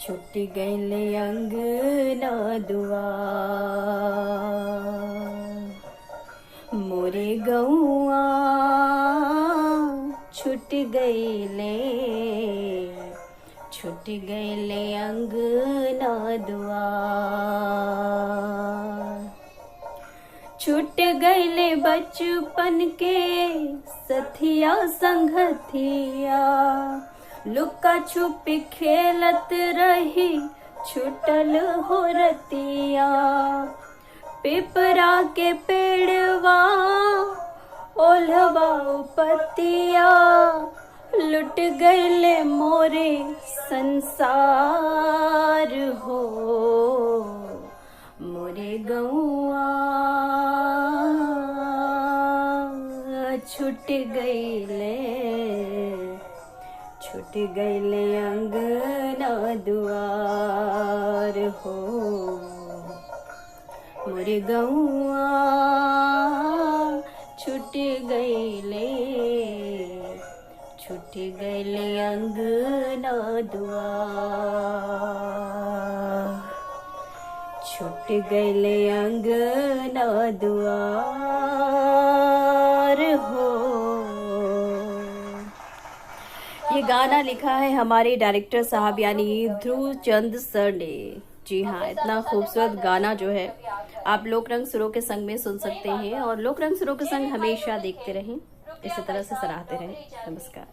छुट्टी गइले अंगना दुआर मोरे गौआ छुट गइले अंगना दुआर छूट गइले बचपन के सथिया संगथिया लुका छुपी खेलत रही छुटल हो रतिया पिपरा के पेड़वा ओलवा पतिया लुट गइले मोरे संसार हो मोरे गौआ छूट गइले अंगना दुआर हो मोरे गौआ छूट गइले अंगना दुआर छूट गइले अंगना दुआर हो। ये गाना लिखा है हमारे डायरेक्टर साहब यानी ध्रुव चंद सर ने। जी हाँ, इतना खूबसूरत गाना जो है आप लोक रंग सुरों के संग में सुन सकते हैं और लोक रंग सुरों के संग हमेशा देखते रहें, इसी तरह से सराहते रहें। नमस्कार।